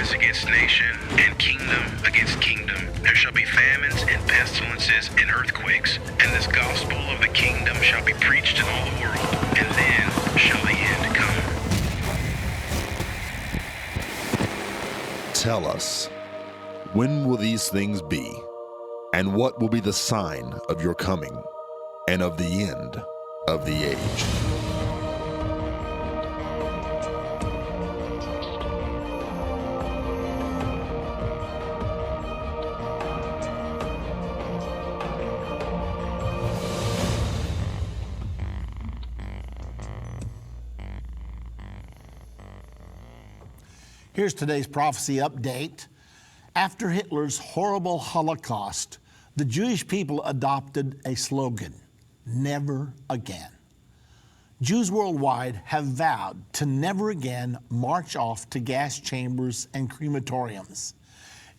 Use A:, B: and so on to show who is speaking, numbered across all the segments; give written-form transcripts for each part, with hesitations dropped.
A: violence against nation, and kingdom against kingdom. There shall be famines and pestilences and earthquakes, and this gospel of the kingdom shall be preached in all the world, and then shall the end come.
B: Tell us, when will these things be? And what will be the sign of your coming and of the end of the age?
C: Here's today's prophecy update. After Hitler's horrible Holocaust, the Jewish people adopted a slogan, never again. Jews worldwide have vowed to never again march off to gas chambers and crematoriums.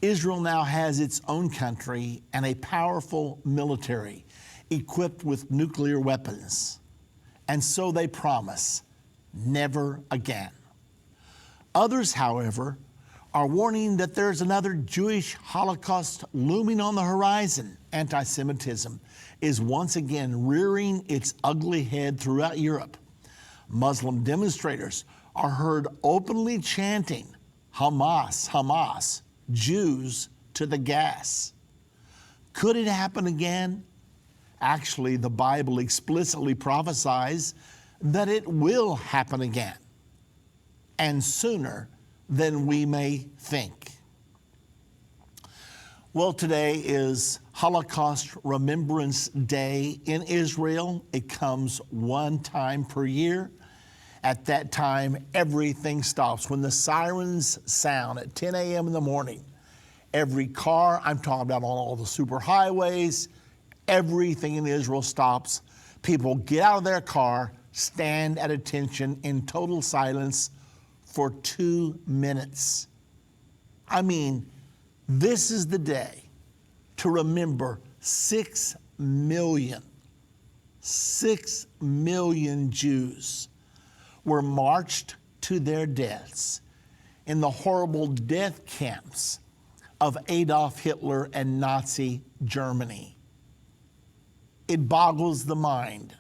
C: Israel now has its own country and a powerful military equipped with nuclear weapons. And so they promise, never again. Others, however, are warning that there's another Jewish Holocaust looming on the horizon. Anti-Semitism is once again rearing its ugly head throughout Europe. Muslim demonstrators are heard openly chanting, Hamas, Hamas, Jews to the gas. Could it happen again? Actually, the Bible explicitly prophesies that it will happen again, and sooner than we may think. Well, today is Holocaust Remembrance Day in Israel. It comes one time per year. At that time, everything stops. When the sirens sound at 10 a.m. in the morning, every car, I'm talking about on all the superhighways, everything in Israel stops. People get out of their car, stand at attention in total silence for 2 minutes. I mean, this is the day to remember 6 million Jews were marched to their deaths in the horrible death camps of Adolf Hitler and Nazi Germany. It boggles the mind.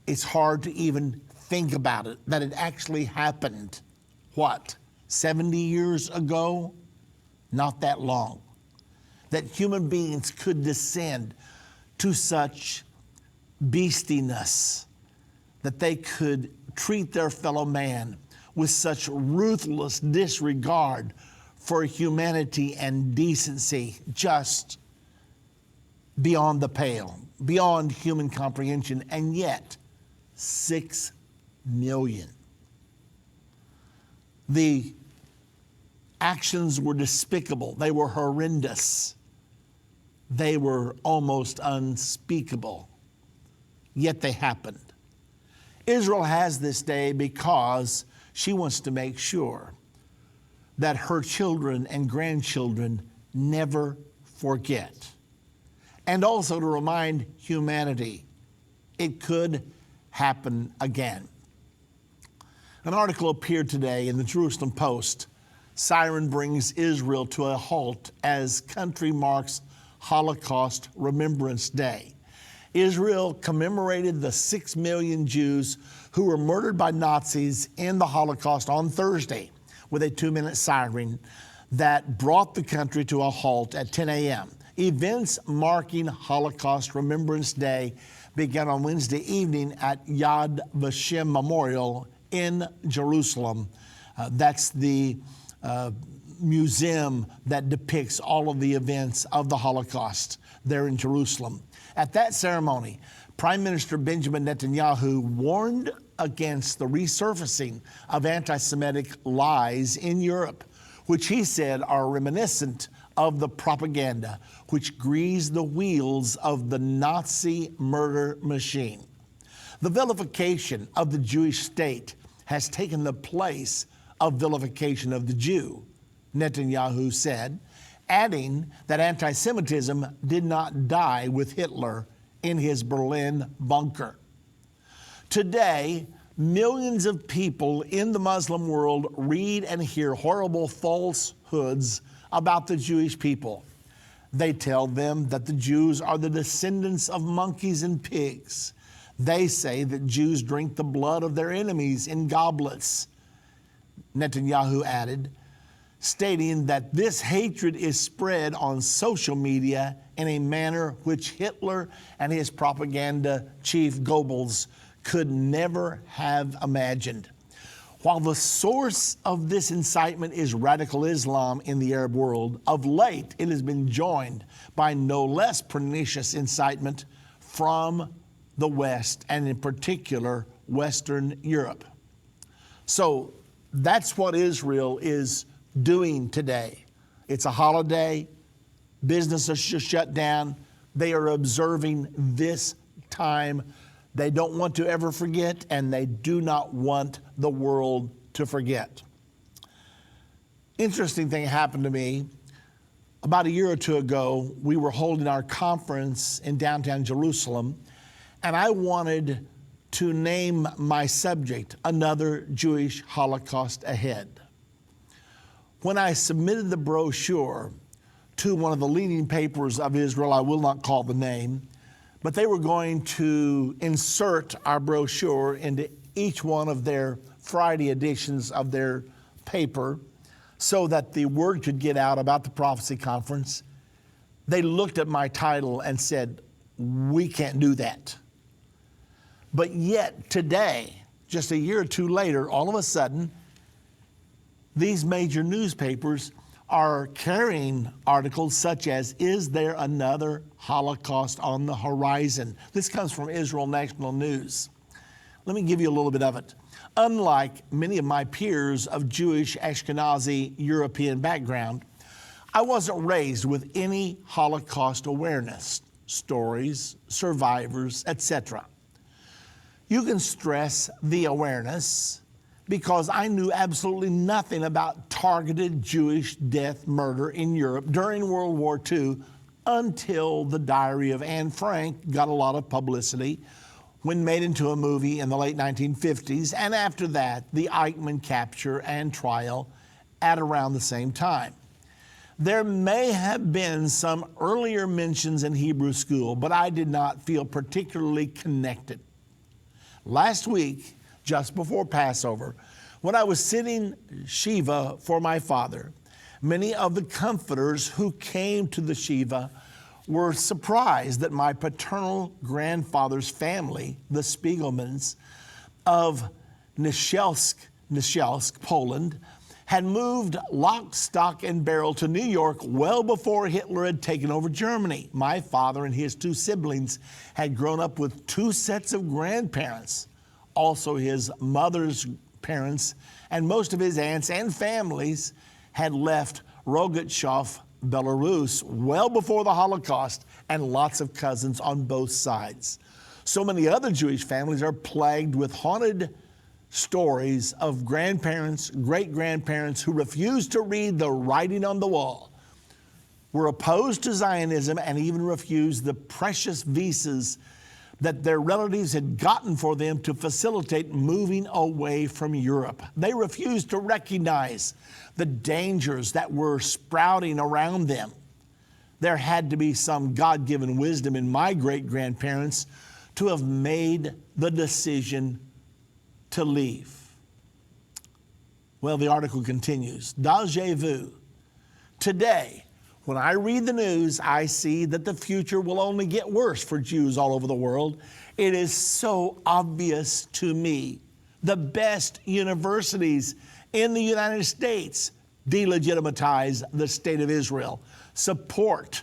C: It's hard to even think about it, that it actually happened, 70 years ago? Not that long. That human beings could descend to such beastiness, that they could treat their fellow man with such ruthless disregard for humanity and decency, just beyond the pale, beyond human comprehension, and yet 6 million. The actions were despicable. They were horrendous. They were almost unspeakable. Yet they happened. Israel has this day because she wants to make sure that her children and grandchildren never forget. And also to remind humanity it could happen again. An article appeared today in the Jerusalem Post. Siren brings Israel to a halt as country marks Holocaust Remembrance Day. Israel commemorated the 6 million Jews who were murdered by Nazis in the Holocaust on Thursday with a 2-minute siren that brought the country to a halt at 10 a.m. Events marking Holocaust Remembrance Day began on Wednesday evening at Yad Vashem Memorial in Jerusalem. That's the museum that depicts all of the events of the Holocaust there in Jerusalem. At that ceremony, Prime Minister Benjamin Netanyahu warned against the resurfacing of anti-Semitic lies in Europe, which he said are reminiscent of the propaganda which greased the wheels of the Nazi murder machine. The vilification of the Jewish state has taken the place of vilification of the Jew, Netanyahu said, adding that anti-Semitism did not die with Hitler in his Berlin bunker. Today, Millions of people in the Muslim world read and hear horrible falsehoods about the Jewish people. They tell them that the Jews are the descendants of monkeys and pigs. They say that Jews drink the blood of their enemies in goblets. Netanyahu added, stating that this hatred is spread on social media in a manner which Hitler and his propaganda chief Goebbels could never have imagined. While the source of this incitement is radical Islam in the Arab world, of late it has been joined by no less pernicious incitement from the West, and in particular, Western Europe. So that's what Israel is doing today. It's a holiday. Businesses are shut down. They are observing this time. They don't want to ever forget, and they do not want the world to forget. Interesting thing happened to me. About a year or two ago, we were holding our conference in downtown Jerusalem, and I wanted to name my subject, Another Jewish Holocaust Ahead. When I submitted the brochure to one of the leading papers of Israel, I will not call the name, but they were going to insert our brochure into each one of their Friday editions of their paper so that the word could get out about the prophecy conference. They looked at my title and said, "We can't do that." But yet today, just a year or two later, all of a sudden, these major newspapers are carrying articles such as, "Is there another Holocaust on the horizon?" This comes from Israel National News. Let me give you a little bit of it. Unlike many of my peers of Jewish, Ashkenazi, European background, I wasn't raised with any Holocaust awareness, stories, survivors, etc. You can stress the awareness because I knew absolutely nothing about targeted Jewish death murder in Europe during World War II until the Diary of Anne Frank got a lot of publicity when made into a movie in the late 1950s, and after that, the Eichmann capture and trial at around the same time. There may have been some earlier mentions in Hebrew school, but I did not feel particularly connected. Last week, just before Passover, when I was sitting Shiva for my father, many of the comforters who came to the Shiva were surprised that my paternal grandfather's family, the Spiegelmans of Nishelsk, Poland, had moved lock, stock, and barrel to New York well before Hitler had taken over Germany. My father and his two siblings had grown up with two sets of grandparents, also his mother's parents, and most of his aunts and families had left Rogatchow, Belarus, well before the Holocaust, and lots of cousins on both sides. So many other Jewish families are plagued with haunted stories of grandparents, great-grandparents who refused to read the writing on the wall, were opposed to Zionism, and even refused the precious visas that their relatives had gotten for them to facilitate moving away from Europe. They refused to recognize the dangers that were sprouting around them. There had to be some God-given wisdom in my great-grandparents to have made the decision to leave. Well, the article continues. Déjà vu. Today, when I read the news, I see that the future will only get worse for Jews all over the world. It is so obvious to me. The best universities in the United States delegitimize the state of Israel, support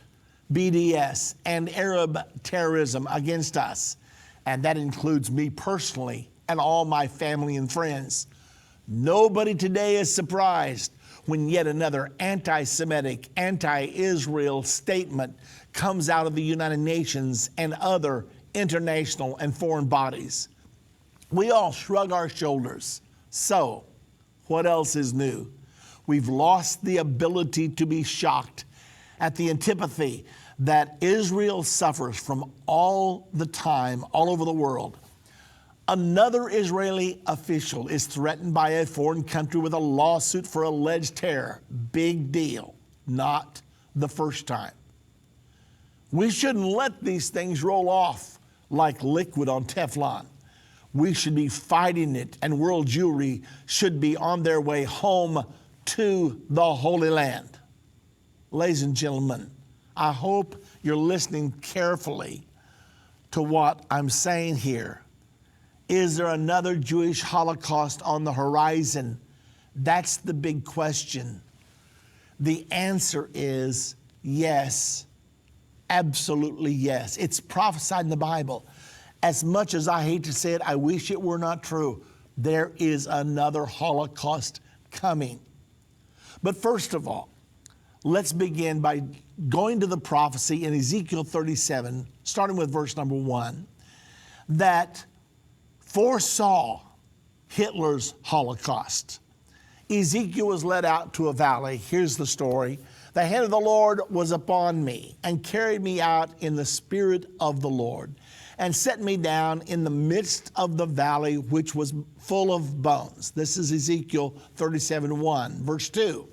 C: BDS and Arab terrorism against us. And that includes me personally and all my family and friends. Nobody today is surprised when yet another anti-Semitic, anti-Israel statement comes out of the United Nations and other international and foreign bodies. We all shrug our shoulders. So, what else is new? We've lost the ability to be shocked at the antipathy that Israel suffers from all the time, all over the world. Another Israeli official is threatened by a foreign country with a lawsuit for alleged terror. Big deal. Not the first time. We shouldn't let these things roll off like liquid on Teflon. We should be fighting it, and world Jewry should be on their way home to the Holy Land. Ladies and gentlemen, I hope you're listening carefully to what I'm saying here. Is there another Jewish Holocaust on the horizon? That's the big question. The answer is yes, absolutely yes. It's prophesied in the Bible. As much as I hate to say it, I wish it were not true. There is another Holocaust coming. But first of all, let's begin by going to the prophecy in Ezekiel 37, starting with verse number 1, that foresaw Hitler's Holocaust. Ezekiel was led out to a valley. Here's the story. The hand of the Lord was upon me and carried me out in the spirit of the Lord and set me down in the midst of the valley, which was full of bones. This is Ezekiel 37:1, verse 2.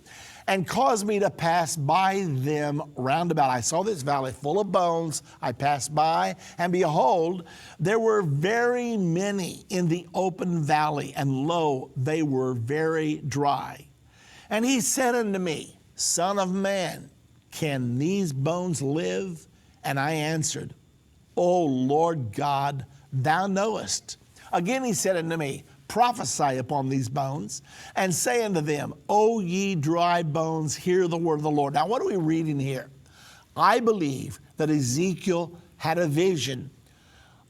C: And caused me to pass by them round about. I saw this valley full of bones. I passed by, and behold, there were very many in the open valley, and lo, they were very dry. And he said unto me, Son of man, can these bones live? And I answered, O Lord God, thou knowest. Again he said unto me, Prophesy upon these bones, and say unto them, O ye dry bones, hear the word of the Lord. Now, what are we reading here? I believe that Ezekiel had a vision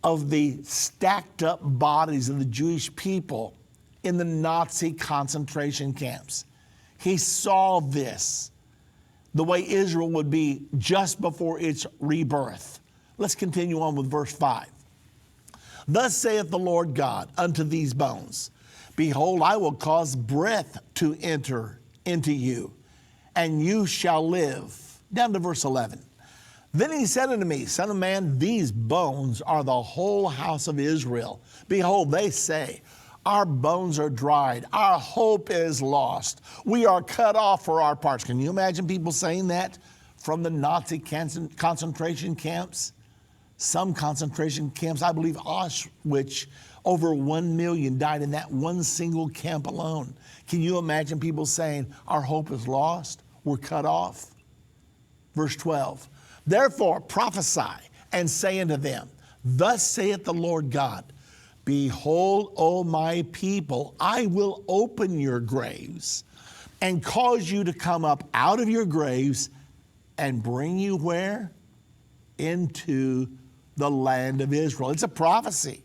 C: of the stacked up bodies of the Jewish people in the Nazi concentration camps. He saw this, the way Israel would be just before its rebirth. Let's continue on with verse 5. Thus saith the Lord God unto these bones, Behold, I will cause breath to enter into you, and you shall live. Down to verse 11. Then he said unto me, Son of man, these bones are the whole house of Israel. Behold, they say, Our bones are dried, our hope is lost, we are cut off for our parts. Can you imagine people saying that from the Nazi concentration camps? Some concentration camps, I believe Auschwitz, over 1 million died in that one single camp alone. Can you imagine people saying, our hope is lost, we're cut off? Verse 12, Therefore prophesy and say unto them, Thus saith the Lord God, Behold, O my people, I will open your graves and cause you to come up out of your graves and bring you where? Into the land of Israel. It's a prophecy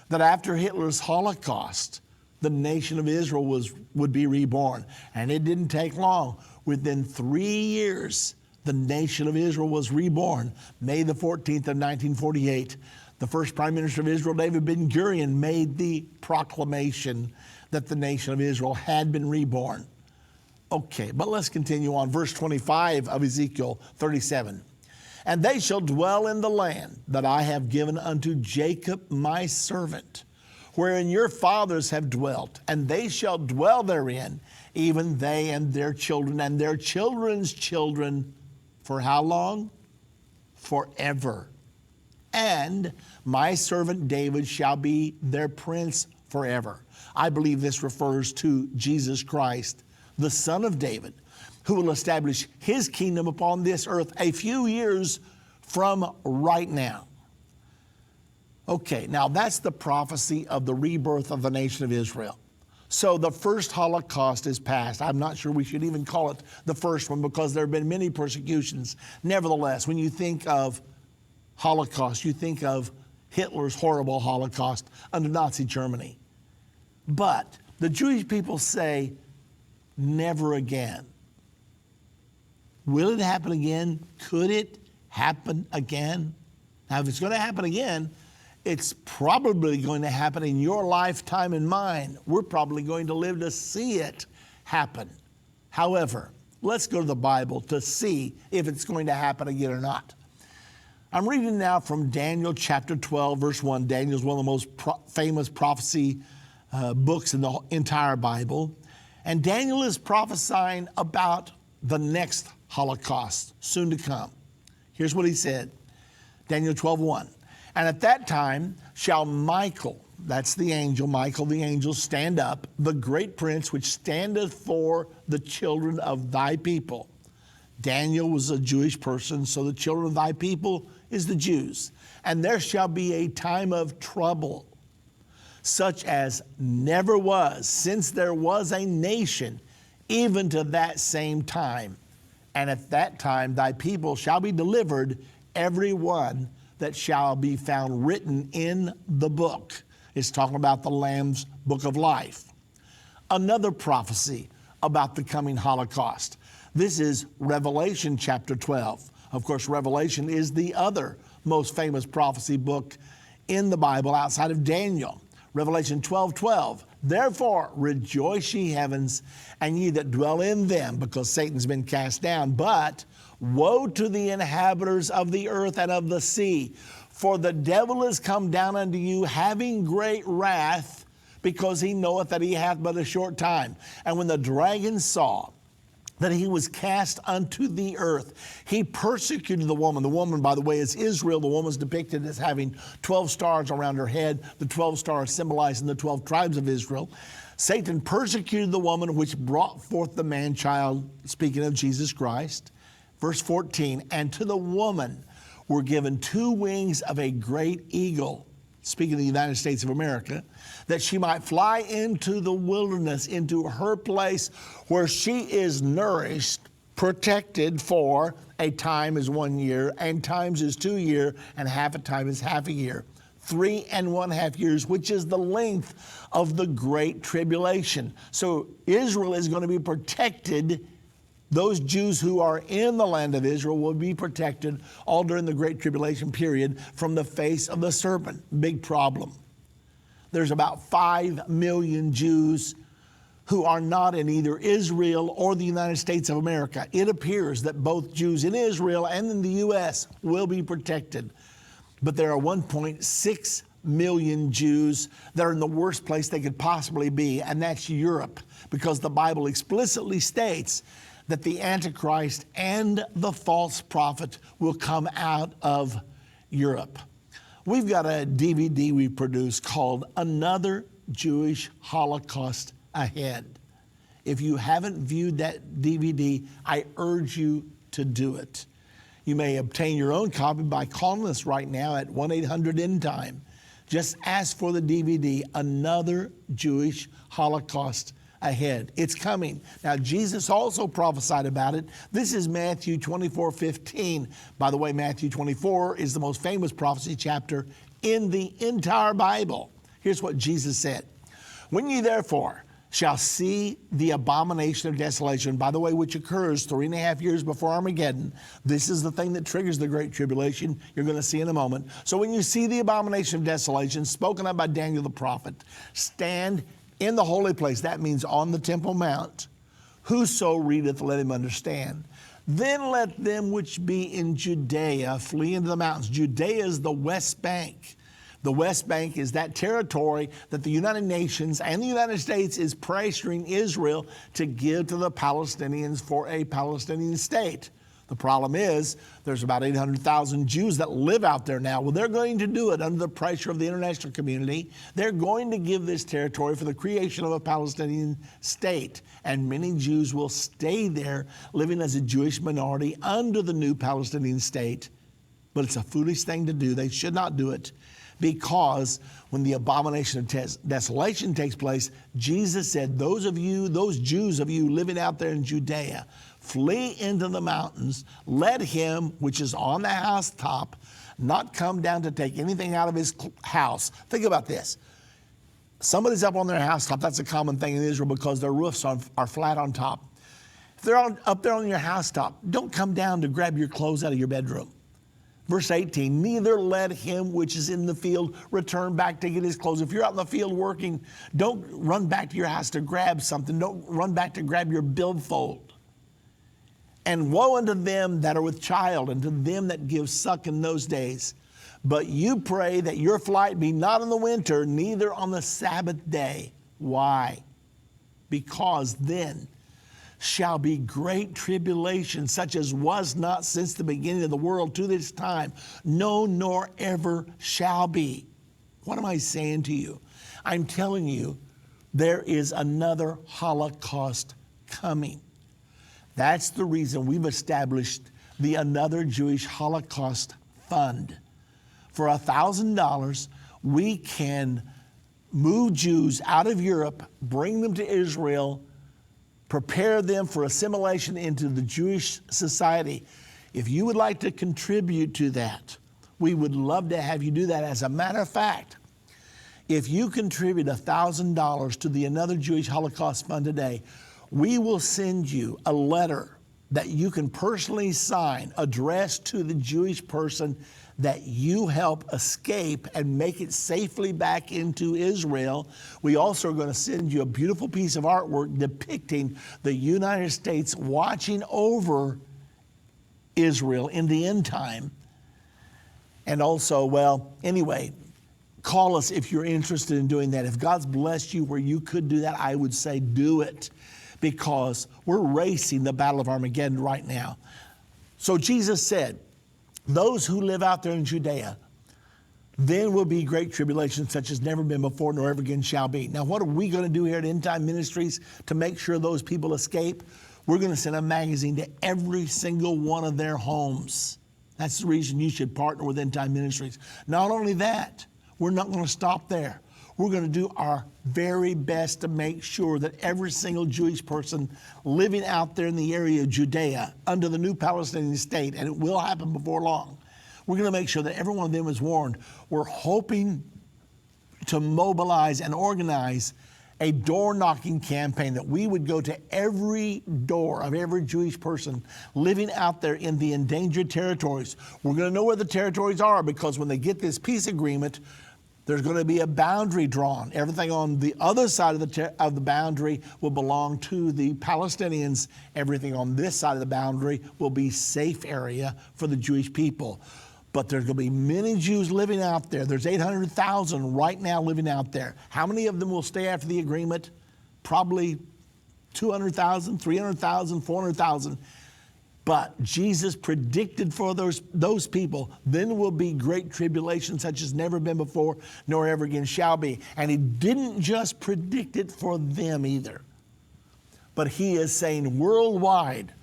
C: that after Hitler's Holocaust, the nation of Israel would be reborn. And it didn't take long. Within 3 years, the nation of Israel was reborn. May the 14th of 1948, the first Prime Minister of Israel, David Ben-Gurion, made the proclamation that the nation of Israel had been reborn. Okay, but let's continue on. Verse 25 of Ezekiel 37. And they shall dwell in the land that I have given unto Jacob my servant, wherein your fathers have dwelt, and they shall dwell therein, even they and their children and their children's children, for how long? Forever. And my servant David shall be their prince forever. I believe this refers to Jesus Christ, the Son of David, who will establish his kingdom upon this earth a few years from right now. Okay, now that's the prophecy of the rebirth of the nation of Israel. So the first Holocaust is past. I'm not sure we should even call it the first one because there have been many persecutions. Nevertheless, when you think of Holocaust, you think of Hitler's horrible Holocaust under Nazi Germany. But the Jewish people say, never again. Will it happen again? Could it happen again? Now, if it's going to happen again, it's probably going to happen in your lifetime and mine. We're probably going to live to see it happen. However, let's go to the Bible to see if it's going to happen again or not. I'm reading now from Daniel chapter 12, verse 1. Daniel is one of the most famous prophecy books in the entire Bible. And Daniel is prophesying about the next Holocaust, soon to come. Here's what he said, Daniel 12:1. And at that time shall Michael, that's the angel, Michael the angel, stand up, the great prince which standeth for the children of thy people. Daniel was a Jewish person, so the children of thy people is the Jews. And there shall be a time of trouble, such as never was, since there was a nation, even to that same time. And at that time thy people shall be delivered, every one that shall be found written in the book. It's talking about the Lamb's book of life. Another prophecy about the coming Holocaust. This is Revelation chapter 12. Of course, Revelation is the other most famous prophecy book in the Bible outside of Daniel. Revelation 12:12. Therefore rejoice ye heavens, and ye that dwell in them, because Satan's been cast down. But woe to the inhabitants of the earth and of the sea, for the devil is come down unto you, having great wrath, because he knoweth that he hath but a short time. And when the dragon saw that he was cast unto the earth, he persecuted the woman. The woman, by the way, is Israel. The woman is depicted as having 12 stars around her head, the 12 stars symbolizing the 12 tribes of Israel. Satan persecuted the woman which brought forth the man-child, speaking of Jesus Christ. Verse 14, and to the woman were given 2 wings of a great eagle, speaking of the United States of America, that she might fly into the wilderness, into her place where she is nourished, protected for a time is 1 year, and times is 2 years, and half a time is half a year. 3.5 years, which is the length of the Great Tribulation. So Israel is going to be protected. Those Jews who are in the land of Israel will be protected all during the Great Tribulation period from the face of the serpent. Big problem. There's about 5 million Jews who are not in either Israel or the United States of America. It appears that both Jews in Israel and in the U.S. will be protected. But there are 1.6 million Jews that are in the worst place they could possibly be, and that's Europe, because the Bible explicitly states that the Antichrist and the false prophet will come out of Europe. We've got a DVD we produced called Another Jewish Holocaust Ahead. If you haven't viewed that DVD, I urge you to do it. You may obtain your own copy by calling us right now at 1-800-ENDTIME. Just ask for the DVD, Another Jewish Holocaust Ahead. It's coming. Now, Jesus also prophesied about it. This is Matthew 24:15. By the way, Matthew 24 is the most famous prophecy chapter in the entire Bible. Here's what Jesus said. When ye therefore shall see the abomination of desolation, by the way, which occurs 3.5 years before Armageddon. This is the thing that triggers the Great Tribulation. You're going to see in a moment. So when you see the abomination of desolation spoken of by Daniel the prophet, stand in the holy place, that means on the Temple Mount. Whoso readeth, let him understand. Then let them which be in Judea flee into the mountains. Judea is the West Bank. The West Bank is that territory that the United Nations and the United States is pressuring Israel to give to the Palestinians for a Palestinian state. The problem is there's about 800,000 Jews that live out there now. Well, they're going to do it under the pressure of the international community. They're going to give this territory for the creation of a Palestinian state. And many Jews will stay there living as a Jewish minority under the new Palestinian state. But it's a foolish thing to do. They should not do it, because when the abomination of desolation takes place, Jesus said, those Jews of you living out there in Judea, flee into the mountains. Let him which is on the housetop not come down to take anything out of his house. Think about this. Somebody's up on their housetop. That's a common thing in Israel because their roofs are flat on top. If they're up there on your housetop, don't come down to grab your clothes out of your bedroom. Verse 18, neither let him which is in the field return back to get his clothes. If you're out in the field working, don't run back to your house to grab something. Don't run back to grab your billfold. And woe unto them that are with child, and to them that give suck in those days. But you pray that your flight be not in the winter, neither on the Sabbath day. Why? Because then shall be great tribulation, such as was not since the beginning of the world to this time, no, nor ever shall be. What am I saying to you? I'm telling you, there is another Holocaust coming. That's the reason we've established the Another Jewish Holocaust Fund. For $1,000, we can move Jews out of Europe, bring them to Israel, prepare them for assimilation into the Jewish society. If you would like to contribute to that, we would love to have you do that. As a matter of fact, if you contribute $1,000 to the Another Jewish Holocaust Fund today, we will send you a letter that you can personally sign, addressed to the Jewish person that you help escape and make it safely back into Israel. We also are going to send you a beautiful piece of artwork depicting the United States watching over Israel in the end time. And also, well, anyway, call us if you're interested in doing that. If God's blessed you where you could do that, I would say do it, because we're racing the battle of Armageddon right now. So Jesus said, those who live out there in Judea, then will be great tribulation such as never been before, nor ever again shall be. Now, what are we going to do here at Endtime Ministries to make sure those people escape? We're going to send a magazine to every single one of their homes. That's the reason you should partner with Endtime Ministries. Not only that, we're not going to stop there. We're going to do our very best to make sure that every single Jewish person living out there in the area of Judea under the new Palestinian state, and it will happen before long, we're going to make sure that every one of them is warned. We're hoping to mobilize and organize a door-knocking campaign that we would go to every door of every Jewish person living out there in the endangered territories. We're going to know where the territories are, because when they get this peace agreement, there's going to be a boundary drawn. Everything on the other side of the boundary will belong to the Palestinians. Everything on this side of the boundary will be safe area for the Jewish people. But there's going to be many Jews living out there. There's 800,000 right now living out there. How many of them will stay after the agreement? Probably 200,000, 300,000, 400,000. But Jesus predicted for those people, then will be great tribulation such as never been before, nor ever again shall be. And he didn't just predict it for them either, but he is saying worldwide,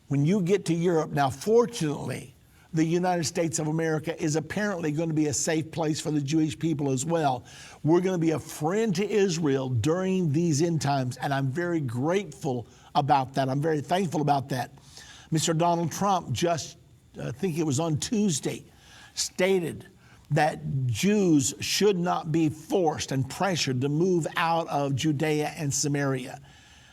C: when you get to Europe, now fortunately, the United States of America is apparently going to be a safe place for the Jewish people as well. We're going to be a friend to Israel during these end times, and I'm very grateful about that. I'm very thankful about that. Mr. Donald Trump just, I think it was on Tuesday, stated that Jews should not be forced and pressured to move out of Judea and Samaria.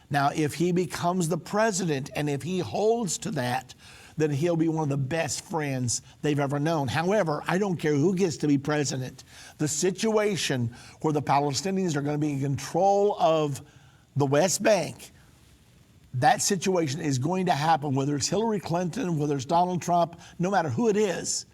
C: Now, if he becomes the president and if he holds to that, then he'll be one of the best friends they've ever known. However, I don't care who gets to be president. The situation where the Palestinians are going to be in control of the West Bank, that situation is going to happen, whether it's Hillary Clinton, whether it's Donald Trump, no matter who it is.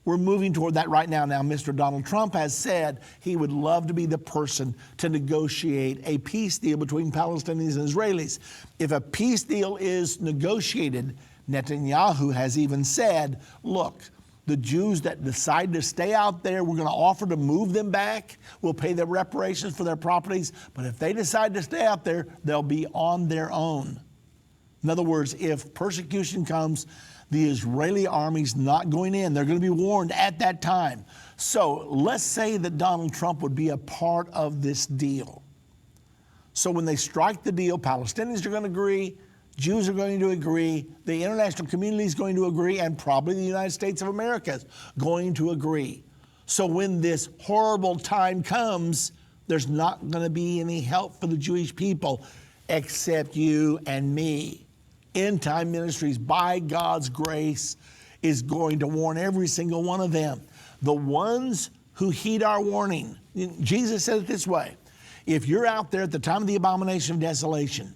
C: We're moving toward that right now. Now, Mr. Donald Trump has said he would love to be the person to negotiate a peace deal between Palestinians and Israelis. If a peace deal is negotiated, Netanyahu has even said, look, the Jews that decide to stay out there, we're going to offer to move them back. We'll pay them reparations for their properties. But if they decide to stay out there, they'll be on their own. In other words, if persecution comes, the Israeli army's not going in. They're going to be warned at that time. So let's say that Donald Trump would be a part of this deal. So when they strike the deal, Palestinians are going to agree, Jews are going to agree, the international community is going to agree, and probably the United States of America is going to agree. So when this horrible time comes, there's not going to be any help for the Jewish people except you and me. Endtime Ministries, by God's grace, is going to warn every single one of them. The ones who heed our warning. Jesus said it this way: if you're out there at the time of the abomination of desolation,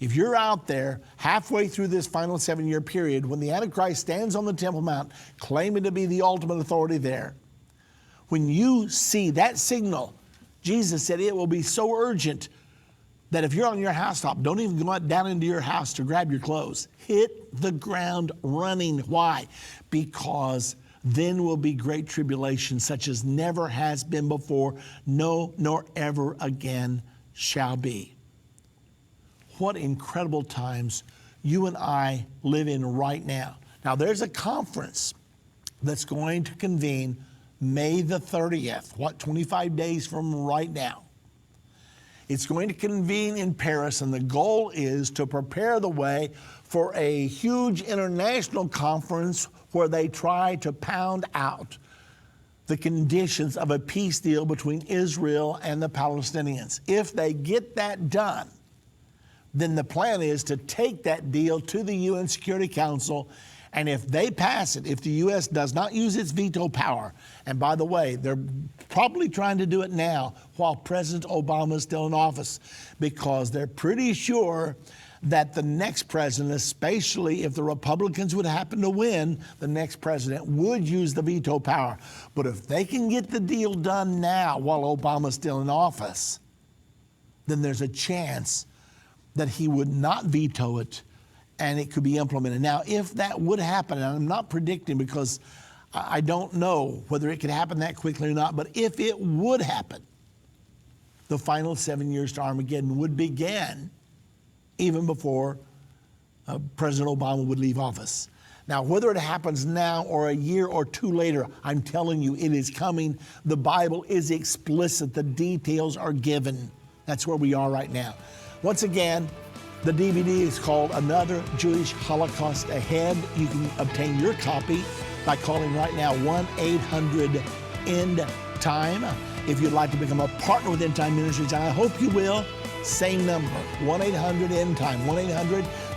C: If you're out there halfway through this final 7-year period, when the Antichrist stands on the Temple Mount claiming to be the ultimate authority there, when you see that signal, Jesus said it will be so urgent that if you're on your housetop, don't even go down into your house to grab your clothes. Hit the ground running. Why? Because then will be great tribulation, such as never has been before, no, nor ever again shall be. What incredible times you and I live in right now. Now, there's a conference that's going to convene May the 30th, 25 days from right now. It's going to convene in Paris, and the goal is to prepare the way for a huge international conference where they try to pound out the conditions of a peace deal between Israel and the Palestinians. If they get that done, then the plan is to take that deal to the UN Security Council, and if they pass it, if the U.S. does not use its veto power, and by the way, they're probably trying to do it now while President Obama is still in office, because they're pretty sure that the next president, especially if the Republicans would happen to win, the next president would use the veto power. But if they can get the deal done now while Obama's still in office, then there's a chance that he would not veto it and it could be implemented. Now, if that would happen, and I'm not predicting because I don't know whether it could happen that quickly or not, but if it would happen, the final 7 years to Armageddon would begin even before President Obama would leave office. Now, whether it happens now or a year or two later, I'm telling you, it is coming. The Bible is explicit. The details are given. That's where we are right now. Once again, the DVD is called Another Jewish Holocaust Ahead. You can obtain your copy by calling right now 1-800-END-TIME. If you'd like to become a partner with Endtime Ministries, and I hope you will, same number, 1-800-END-TIME,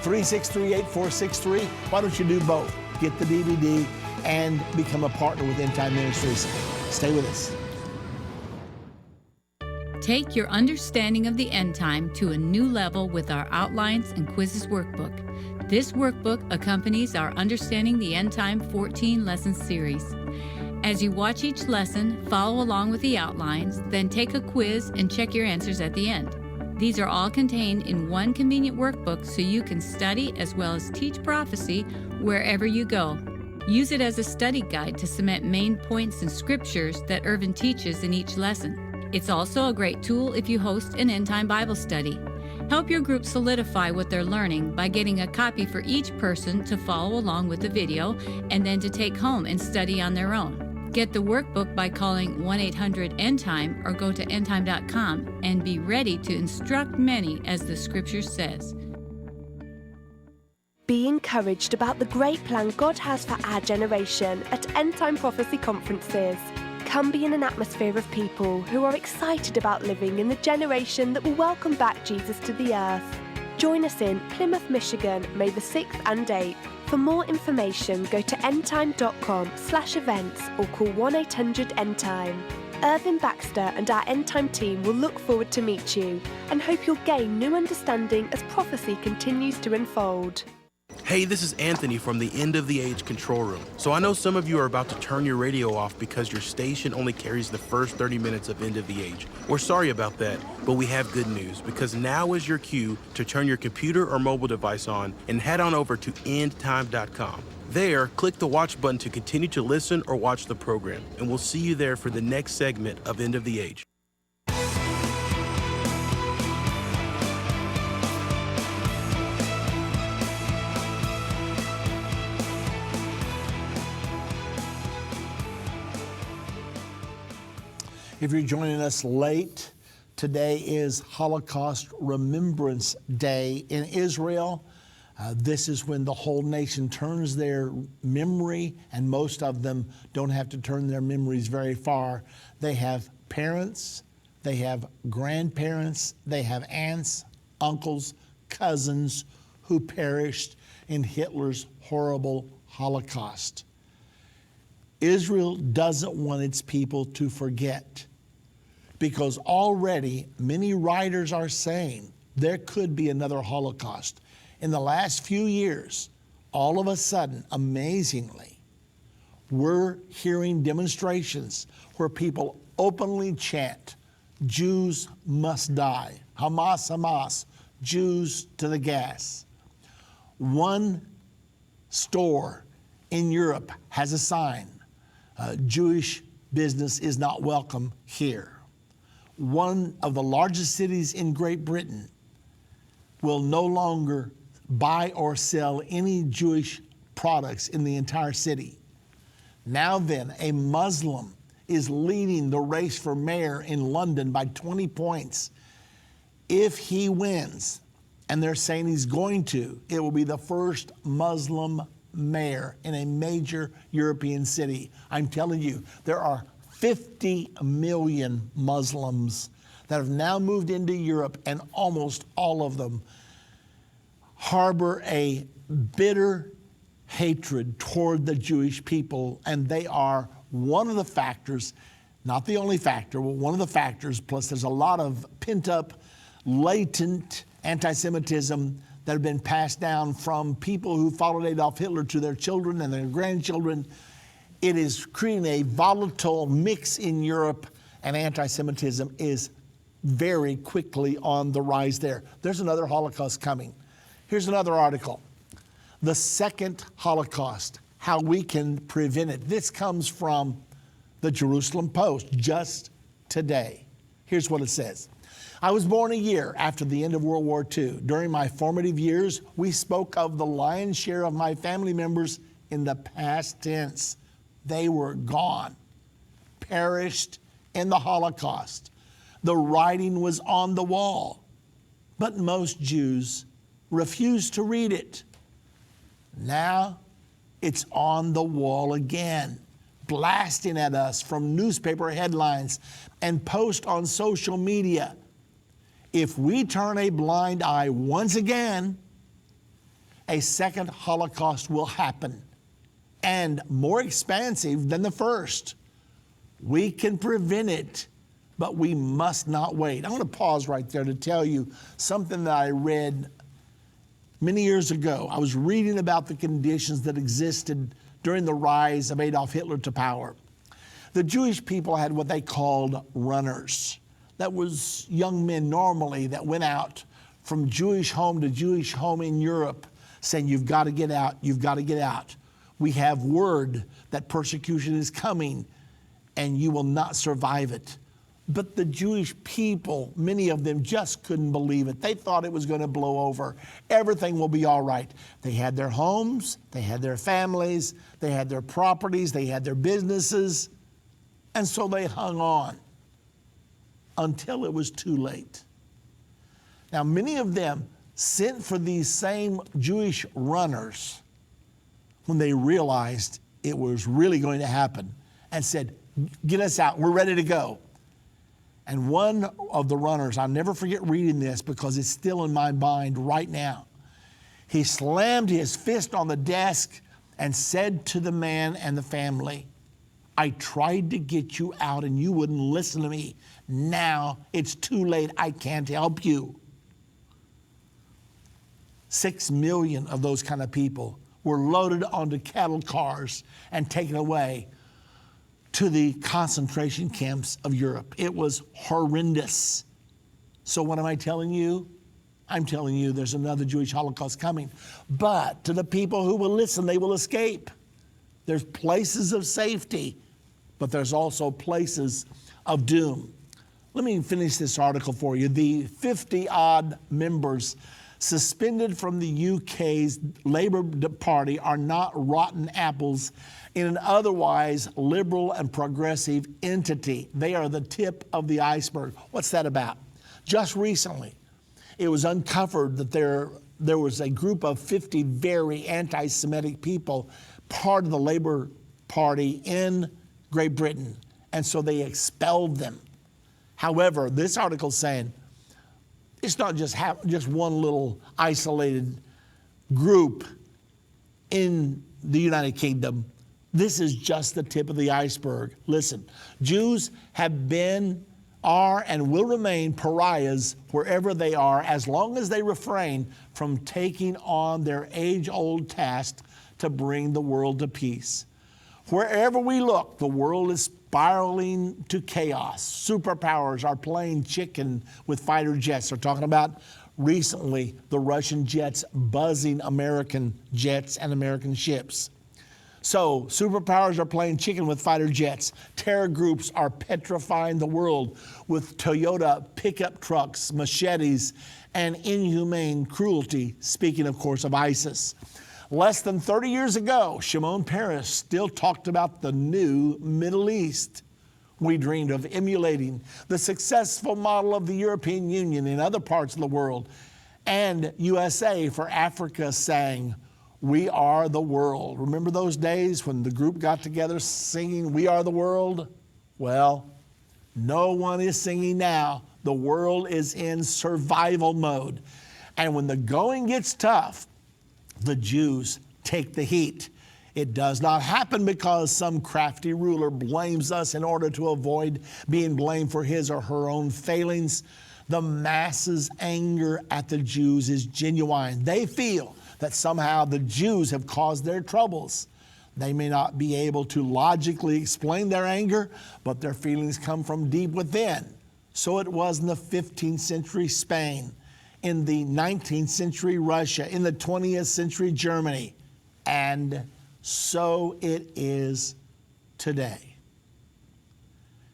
C: 1-800-363-8463. Why don't you do both? Get the DVD and become a partner with Endtime Ministries. Stay with us.
D: Take your understanding of the end time to a new level with our Outlines and Quizzes workbook. This workbook accompanies our Understanding the End Time 14 lesson series. As you watch each lesson, follow along with the outlines, then take a quiz and check your answers at the end. These are all contained in one convenient workbook so you can study as well as teach prophecy wherever you go. Use it as a study guide to cement main points and scriptures that Irvin teaches in each lesson. It's also a great tool if you host an end-time Bible study. Help your group solidify what they're learning by getting a copy for each person to follow along with the video and then to take home and study on their own. Get the workbook by calling 1-800-ENDTIME or go to endtime.com and be ready to instruct many as the scripture says.
E: Be encouraged about the great plan God has for our generation at End Time Prophecy Conferences. Come be in an atmosphere of people who are excited about living in the generation that will welcome back Jesus to the earth. Join us in Plymouth, Michigan, May the 6th and 8th. For more information, go to endtime.com/events or call 1-800-ENDTIME. Irvin Baxter and our End Time team will look forward to meet you and hope you'll gain new understanding as prophecy continues to unfold.
F: Hey, this is Anthony from the End of the Age Control Room. So I know some of you are about to turn your radio off because your station only carries the first 30 minutes of End of the Age. We're sorry about that, but we have good news because now is your cue to turn your computer or mobile device on and head on over to endtime.com. There, click the watch button to continue to listen or watch the program, and we'll see you there for the next segment of End of the Age.
C: If you're joining us late, today is Holocaust Remembrance Day in Israel. This is when the whole nation turns their memory, and most of them don't have to turn their memories very far. They have parents, they have grandparents, they have aunts, uncles, cousins who perished in Hitler's horrible Holocaust. Israel doesn't want its people to forget, because already many writers are saying there could be another Holocaust. In the last few years, all of a sudden, amazingly, we're hearing demonstrations where people openly chant, Jews must die. Hamas, Hamas, Jews to the gas. One store in Europe has a sign, Jewish business is not welcome here. One of the largest cities in Great Britain will no longer buy or sell any Jewish products in the entire city. Now then, a Muslim is leading the race for mayor in London by 20 points. If he wins, and they're saying he's going to, it will be the first Muslim mayor in a major European city. I'm telling you, there are 50 million Muslims that have now moved into Europe, and almost all of them harbor a bitter hatred toward the Jewish people, and they are one of the factors, not the only factor, but one of the factors, plus there's a lot of pent-up, latent anti-Semitism that have been passed down from people who followed Adolf Hitler to their children and their grandchildren. It is creating a volatile mix in Europe, and anti-Semitism is very quickly on the rise there. There's another Holocaust coming. Here's another article. The second Holocaust, how we can prevent it. This comes from the Jerusalem Post just today. Here's what it says. I was born a year after the end of World War II. During my formative years, we spoke of the lion's share of my family members in the past tense. They were gone, perished in the Holocaust. The writing was on the wall, but most Jews refused to read it. Now it's on the wall again, blasting at us from newspaper headlines and posts on social media. If we turn a blind eye once again, a second Holocaust will happen, and more expansive than the first. We can prevent it, but we must not wait. I want to pause right there to tell you something that I read many years ago. I was reading about the conditions that existed during the rise of Adolf Hitler to power. The Jewish people had what they called runners. That was young men normally that went out from Jewish home to Jewish home in Europe saying, you've got to get out, you've got to get out. We have word that persecution is coming and you will not survive it. But the Jewish people, many of them just couldn't believe it. They thought it was going to blow over. Everything will be all right. They had their homes, they had their families, they had their properties, they had their businesses, and so they hung on until it was too late. Now, many of them sent for these same Jewish runners when they realized it was really going to happen and said, get us out, we're ready to go. And one of the runners, I'll never forget reading this because it's still in my mind right now. He slammed his fist on the desk and said to the man and the family, I tried to get you out and you wouldn't listen to me. Now it's too late. I can't help you. 6 million of those kind of people were loaded onto cattle cars and taken away to the concentration camps of Europe. It was horrendous. So what am I telling you? I'm telling you there's another Jewish Holocaust coming. But to the people who will listen, they will escape. There's places of safety, but there's also places of doom. Let me finish this article for you. The 50-odd members suspended from the UK's Labour Party are not rotten apples in an otherwise liberal and progressive entity. They are the tip of the iceberg. What's that about? Just recently, it was uncovered that there was a group of 50 very anti-Semitic people, part of the Labour Party in Great Britain, and so they expelled them. However, this article is saying it's not just one little isolated group in the United Kingdom. This is just the tip of the iceberg. Listen, Jews have been are and will remain pariahs wherever they are, as long as they refrain from taking on their age-old task to bring the world to peace. Wherever we look, the world is spiraling to chaos. Superpowers are playing chicken with fighter jets. They're talking about recently the Russian jets buzzing American jets and American ships. So superpowers are playing chicken with fighter jets. Terror groups are petrifying the world with Toyota pickup trucks, machetes, and inhumane cruelty, speaking, of course, of ISIS. Less than 30 years ago, Shimon Peres still talked about the new Middle East. We dreamed of emulating the successful model of the European Union in other parts of the world, and USA for Africa sang, "We are the world." Remember those days when the group got together singing, "We are the world"? Well, no one is singing now. The world is in survival mode. And when the going gets tough, the Jews take the heat. It does not happen because some crafty ruler blames us in order to avoid being blamed for his or her own failings. The masses' anger at the Jews is genuine. They feel that somehow the Jews have caused their troubles. They may not be able to logically explain their anger, but their feelings come from deep within. So it was in the 15th century Spain, in the 19th century Russia, in the 20th century Germany, and so it is today.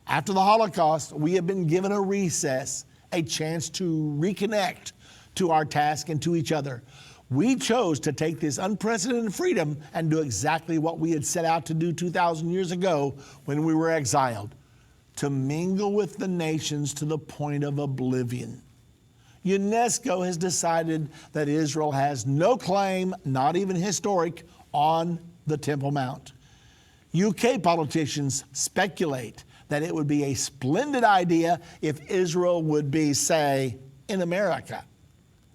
C: After the Holocaust, we have been given a recess, a chance to reconnect to our task and to each other. We chose to take this unprecedented freedom and do exactly what we had set out to do 2,000 years ago when we were exiled, to mingle with the nations to the point of oblivion. UNESCO has decided that Israel has no claim, not even historic, on the Temple Mount. UK politicians speculate that it would be a splendid idea if Israel would be, say, in America.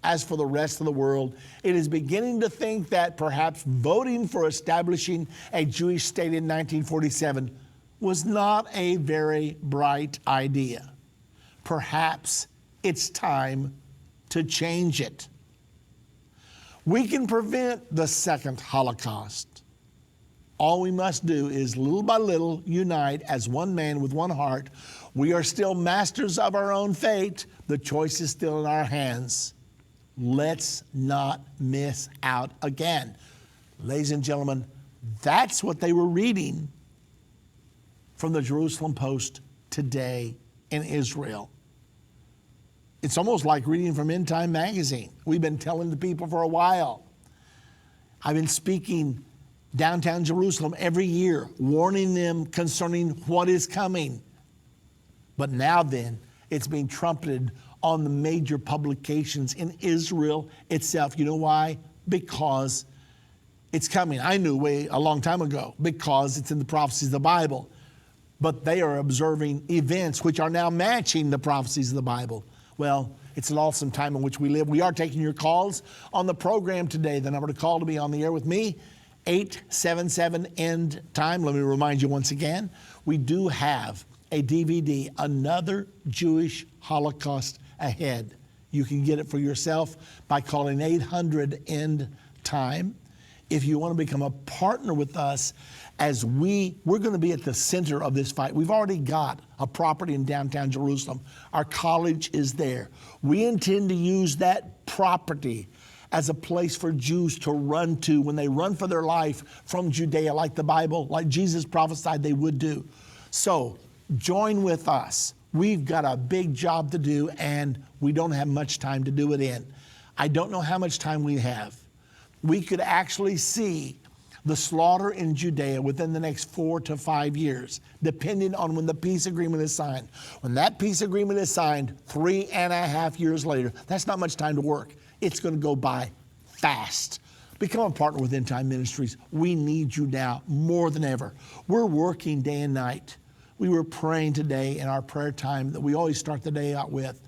C: As for the rest of the world, it is beginning to think that perhaps voting for establishing a Jewish state in 1947 was not a very bright idea. Perhaps it's time to change it. We can prevent the second Holocaust. All we must do is little by little unite as one man with one heart. We are still masters of our own fate. The choice is still in our hands. Let's not miss out again. Ladies and gentlemen, that's what they were reading from the Jerusalem Post today in Israel. It's almost like reading from Endtime Magazine. We've been telling the people for a while. I've been speaking downtown Jerusalem every year, warning them concerning what is coming. But now then, it's being trumpeted on the major publications in Israel itself. You know why? Because it's coming. I knew a long time ago, because it's in the prophecies of the Bible. But they are observing events which are now matching the prophecies of the Bible. Well, it's an awesome time in which we live. We are taking your calls on the program today. The number to call to be on the air with me, 877-END-TIME. Let me remind you once again, we do have a DVD, Another Jewish Holocaust Ahead. You can get it for yourself by calling 800-END-TIME. If you want to become a partner with us, as we're going to be at the center of this fight. We've already got a property in downtown Jerusalem. Our college is there. We intend to use that property as a place for Jews to run to when they run for their life from Judea, like the Bible, like Jesus prophesied they would do. So join with us. We've got a big job to do, and we don't have much time to do it in. I don't know how much time we have. We could actually see the slaughter in Judea within the next 4 to 5 years, depending on when the peace agreement is signed. When that peace agreement is signed 3.5 years later, that's not much time to work. It's going to go by fast. Become a partner with Endtime Ministries. We need you now more than ever. We're working day and night. We were praying today in our prayer time that we always start the day out with.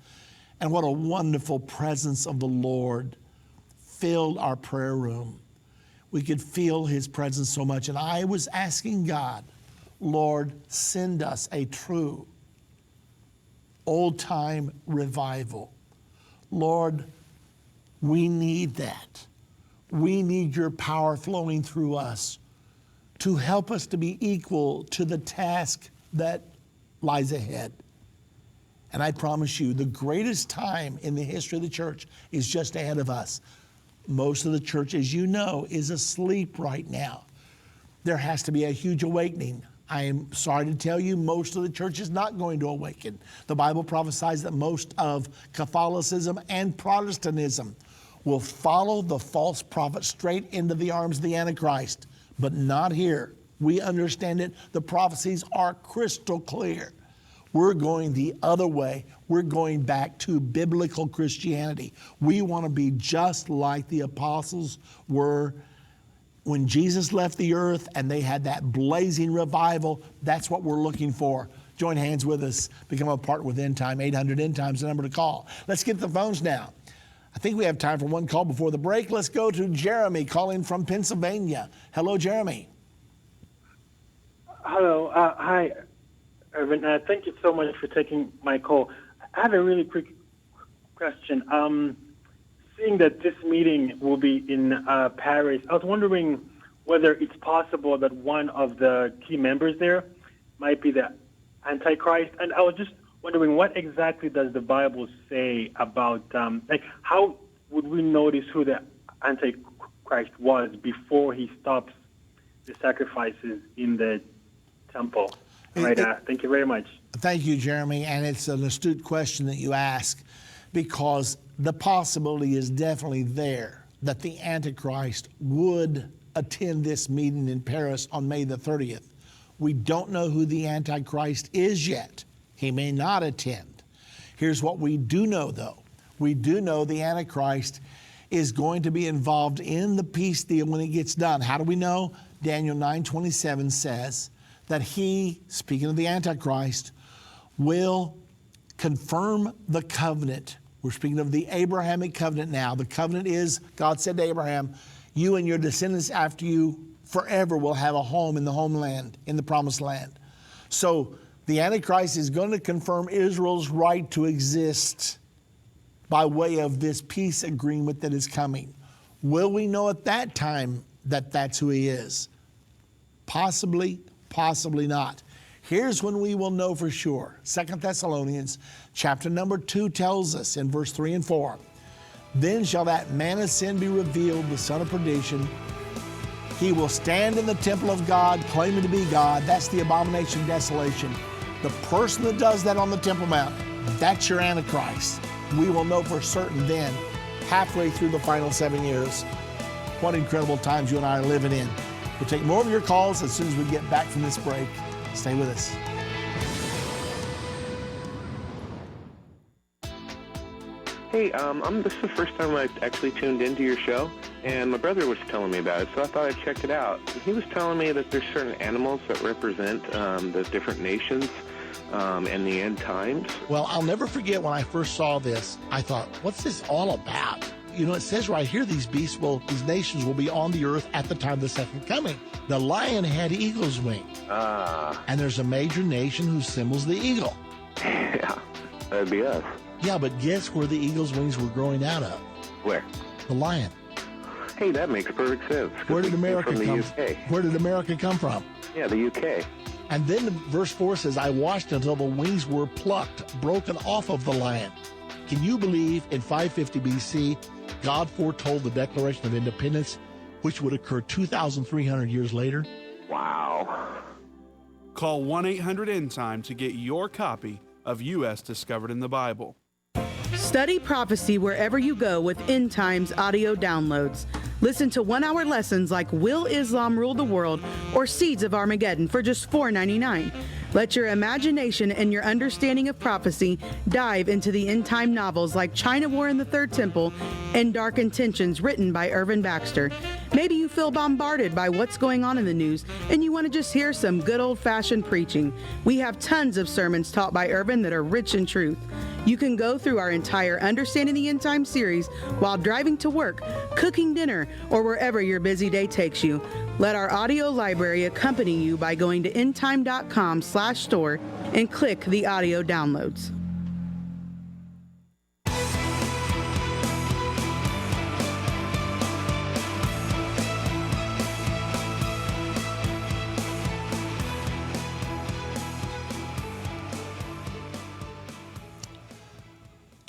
C: And what a wonderful presence of the Lord filled our prayer room. We could feel his presence so much. And I was asking God, Lord, send us a true old-time revival. Lord, we need that. We need your power flowing through us to help us to be equal to the task that lies ahead. And I promise you, the greatest time in the history of the church is just ahead of us. Most of the church, as you know, is asleep right now. There has to be a huge awakening. I am sorry to tell you, most of the church is not going to awaken. The Bible prophesies that most of Catholicism and Protestantism will follow the false prophet straight into the arms of the Antichrist, but not here. We understand it. The prophecies are crystal clear. We're going the other way. We're going back to biblical Christianity. We want to be just like the apostles were when Jesus left the earth and they had that blazing revival. That's what we're looking for. Join hands with us. Become a partner with End Time. 800 End Time is the number to call. Let's get the phones now. I think we have time for one call before the break. Let's go to Jeremy calling from Pennsylvania. Hello, Jeremy.
G: Hello. Hi, Irvin. Thank you so much for taking my call. I have a really quick question. Seeing that this meeting will be in Paris, I was wondering whether it's possible that one of the key members there might be the Antichrist. And I was just wondering, what exactly does the Bible say about, how would we notice who the Antichrist was before he stops the sacrifices in the temple? Thank you very much.
C: Thank you, Jeremy. And it's an astute question that you ask, because the possibility is definitely there that the Antichrist would attend this meeting in Paris on May the 30th. We don't know who the Antichrist is yet. He may not attend. Here's what we do know, though. We do know the Antichrist is going to be involved in the peace deal when it gets done. How do we know? Daniel 9:27 says that he, speaking of the Antichrist, will confirm the covenant. We're speaking of the Abrahamic covenant now. The covenant is, God said to Abraham, you and your descendants after you forever will have a home in the homeland, in the promised land. So the Antichrist is going to confirm Israel's right to exist by way of this peace agreement that is coming. Will we know at that time that that's who he is? Possibly, possibly not. Here's when we will know for sure. 2 Thessalonians chapter number 2 tells us in verse 3 and 4, then shall that man of sin be revealed, the son of perdition. He will stand in the temple of God, claiming to be God. That's the abomination of desolation. The person that does that on the Temple Mount, that's your Antichrist. We will know for certain then, halfway through the final 7 years. What incredible times you and I are living in. We'll take more of your calls as soon as we get back from this break. Stay with us.
H: Hey, this is the first time I've actually tuned into your show, and my brother was telling me about it, so I thought I'd check it out. He was telling me that there's certain animals that represent the different nations and the end times.
C: Well, I'll never forget when I first saw this, I thought, what's this all about? You know, it says right here, these nations will be on the earth at the time of the second coming. The lion had eagle's wings. And there's a major nation whose symbol's the eagle.
H: Yeah, that'd be us.
C: Yeah, but guess where the eagle's wings were growing out of?
H: Where?
C: The lion.
H: Hey, that makes perfect sense.
C: Where did America
H: come?
C: UK. Where did America come from?
H: Yeah, the UK.
C: And then verse 4 says, I watched until the wings were plucked, broken off of the lion. Can you believe in 550 BC, God foretold the Declaration of Independence, which would occur 2,300 years later?
H: Wow.
I: Call 1-800-END-TIME to get your copy of U.S. Discovered in the Bible.
J: Study prophecy wherever you go with End Time's audio downloads. Listen to 1-hour lessons like Will Islam Rule the World or Seeds of Armageddon for just $4.99. Let your imagination and your understanding of prophecy dive into the end time novels like China War in the Third Temple and Dark Intentions written by Irvin Baxter. Maybe you feel bombarded by what's going on in the news and you want to just hear some good old-fashioned preaching. We have tons of sermons taught by Irvin that are rich in truth. You can go through our entire Understanding the End Time series while driving to work, cooking dinner, or wherever your busy day takes you. Let our audio library accompany you by going to endtime.com/store and click the audio downloads.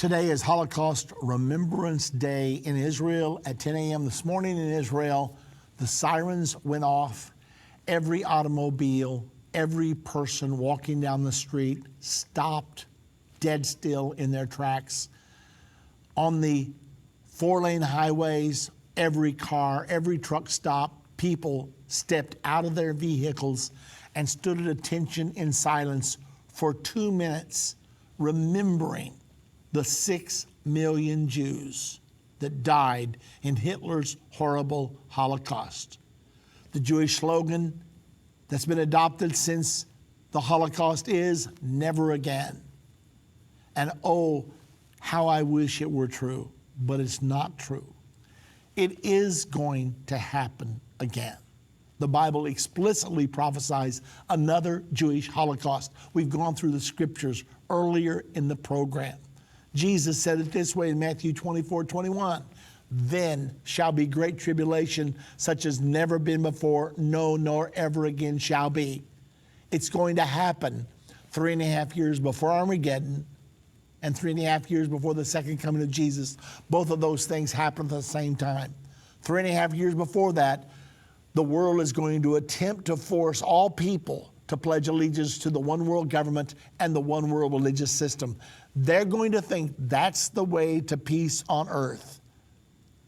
C: Today is Holocaust Remembrance Day in Israel at 10 a.m. this morning in Israel. The sirens went off. Every automobile, every person walking down the street stopped dead still in their tracks. On the 4-lane highways, every car, every truck stopped. People stepped out of their vehicles and stood at attention in silence for 2 minutes, remembering the 6 million Jews that died in Hitler's horrible Holocaust. The Jewish slogan that's been adopted since the Holocaust is never again. And oh, how I wish it were true, but it's not true. It is going to happen again. The Bible explicitly prophesies another Jewish Holocaust. We've gone through the scriptures earlier in the program. Jesus said it this way in Matthew 24:21. Then shall be great tribulation, such as never been before, no, nor ever again shall be. It's going to happen 3.5 years before Armageddon and 3.5 years before the second coming of Jesus. Both of those things happen at the same time. 3.5 years before that, the world is going to attempt to force all people to pledge allegiance to the one world government and the one world religious system. They're going to think that's the way to peace on earth.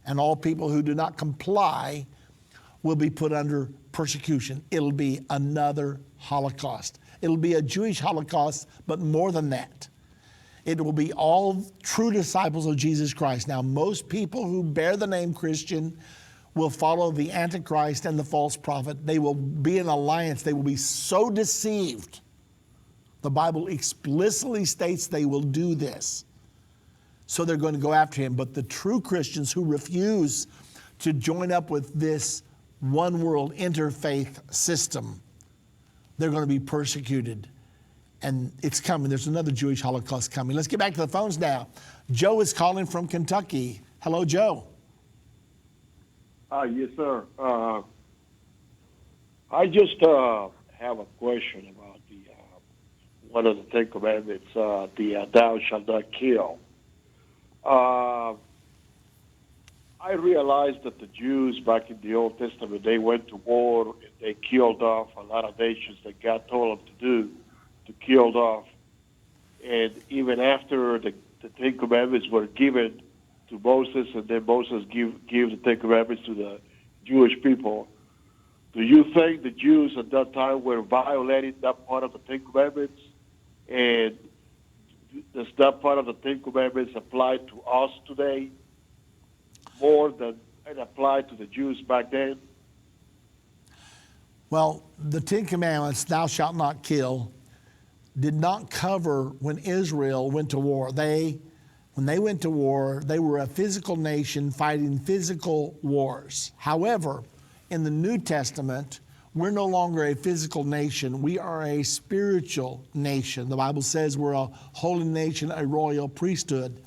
C: And all people who do not comply will be put under persecution. It'll be another Holocaust. It'll be a Jewish Holocaust, but more than that. It will be all true disciples of Jesus Christ. Now, most people who bear the name Christian will follow the Antichrist and the false prophet. They will be in alliance. They will be so deceived. The Bible explicitly states they will do this. So they're going to go after him. But the true Christians who refuse to join up with this one world interfaith system, they're going to be persecuted. And it's coming. There's another Jewish Holocaust coming. Let's get back to the phones now. Joe is calling from Kentucky. Hello, Joe.
K: Yes, sir. I just have a question about the one of the Ten Commandments, the thou shalt not kill. I realized that the Jews back in the Old Testament, they went to war and they killed off a lot of nations that God told them to do, to kill off. And even after the Ten Commandments were given to Moses, and then Moses give the Ten Commandments to the Jewish people, do you think the Jews at that time were violating that part of the Ten Commandments? And does that part of the Ten Commandments apply to us today more than it applied to the Jews back then?
C: Well, the Ten Commandments, thou shalt not kill, did not cover when Israel went to war. When they went to war, they were a physical nation fighting physical wars. However, in the New Testament, we're no longer a physical nation. We are a spiritual nation. The Bible says we're a holy nation, a royal priesthood.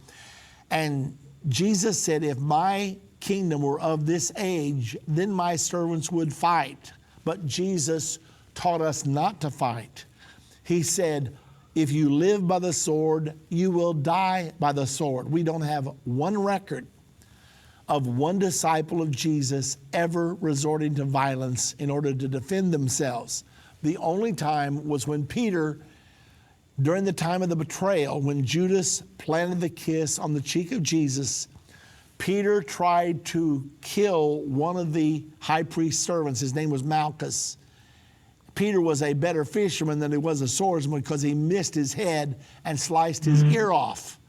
C: And Jesus said, if my kingdom were of this age, then my servants would fight. But Jesus taught us not to fight. He said, if you live by the sword, you will die by the sword. We don't have one record of one disciple of Jesus ever resorting to violence in order to defend themselves. The only time was when Peter, during the time of the betrayal, when Judas planted the kiss on the cheek of Jesus, Peter tried to kill one of the high priest's servants. His name was Malchus. Peter was a better fisherman than he was a swordsman because he missed his head and sliced his ear off.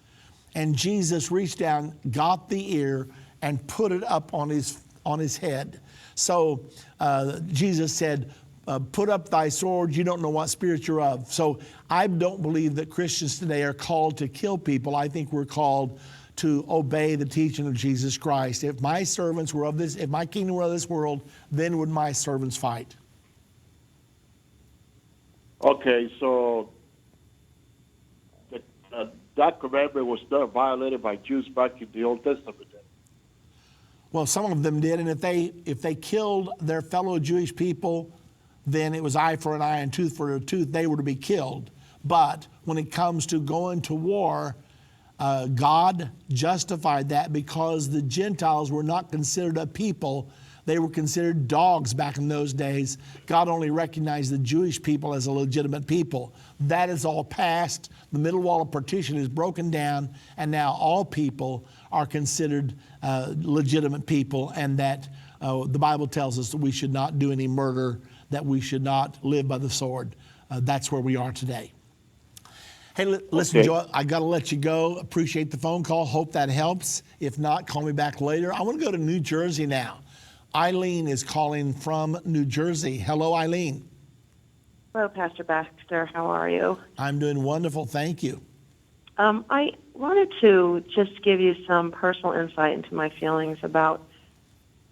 C: And Jesus reached down, got the ear, and put it up on his head. So Jesus said, put up thy sword, you don't know what spirit you're of. So I don't believe that Christians today are called to kill people. I think we're called to obey the teaching of Jesus Christ. If my servants were of this, if my kingdom were of this world, then would my servants fight.
K: Okay, so that commandment was not violated by Jews back in the Old Testament.
C: Well, some of them did, and if they killed their fellow Jewish people, then it was eye for an eye and tooth for a tooth. They were to be killed. But when it comes to going to war, God justified that because the Gentiles were not considered a people. They were considered dogs back in those days. God only recognized the Jewish people as a legitimate people. That is all past. The middle wall of partition is broken down, and now all people are considered legitimate people, and that the Bible tells us that we should not do any murder, that we should not live by the sword. That's where we are today. Hey, listen,
K: Okay.
C: Joe, I got to let you go. Appreciate the phone call. Hope that helps. If not, call me back later. I want to go to New Jersey now. Eileen is calling from New Jersey. Hello, Eileen.
L: Hello, Pastor Baxter. How are you?
C: I'm doing wonderful. Thank you.
L: I wanted to just give you some personal insight into my feelings about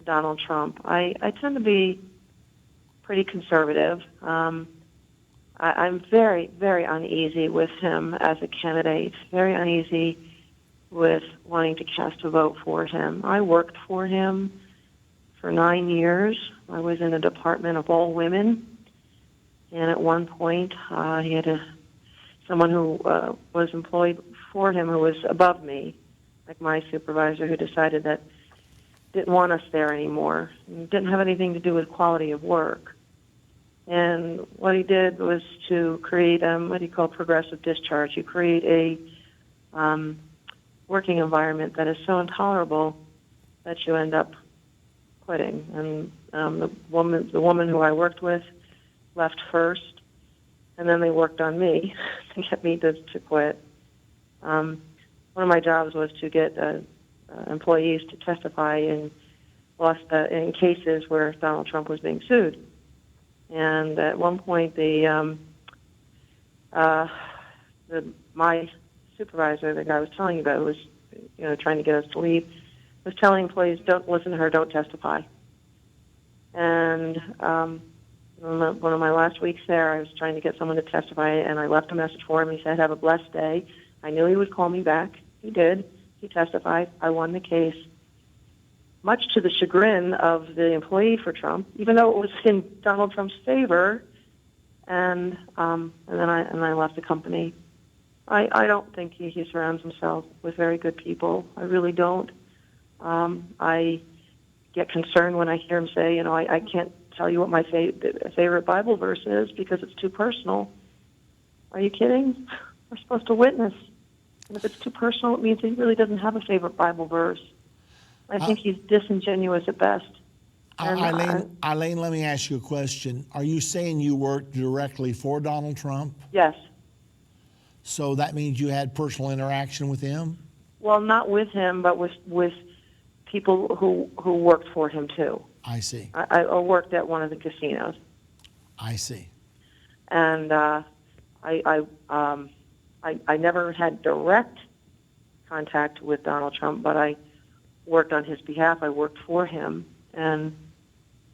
L: Donald Trump. I tend to be pretty conservative. I'm very, very uneasy with him as a candidate, very uneasy with wanting to cast a vote for him. I worked for him for 9 years. I was in the Department of All Women, and at one point he had someone who was employed for him who was above me, like my supervisor, who decided that didn't want us there anymore. It didn't have anything to do with quality of work. And what he did was to create what he called progressive discharge. You create a working environment that is so intolerable that you end up quitting. And the woman who I worked with left first, and then they worked on me to get me to quit. One of my jobs was to get employees to testify in cases where Donald Trump was being sued. And at one point, my supervisor, the guy I was telling you about, who was trying to get us to leave, was telling employees, "Don't listen to her, don't testify." And one of my last weeks there, I was trying to get someone to testify, and I left a message for him. He said, "Have a blessed day." I knew he would call me back. He did. He testified. I won the case, much to the chagrin of the employee for Trump, even though it was in Donald Trump's favor. And then I left the company. I don't think he surrounds himself with very good people. I really don't. I get concerned when I hear him say, I can't tell you what my favorite Bible verse is because it's too personal. Are you kidding? We're supposed to witness. And if it's too personal, it means he really doesn't have a favorite Bible verse. I think he's disingenuous at best.
C: Eileen, let me ask you a question. Are you saying you worked directly for Donald Trump?
L: Yes.
C: So that means you had personal interaction with him?
L: Well, not with him, but with people who worked for him too.
C: I see.
L: I worked at one of the casinos.
C: I see.
L: And I never had direct contact with Donald Trump, but I worked on his behalf. I worked for him, and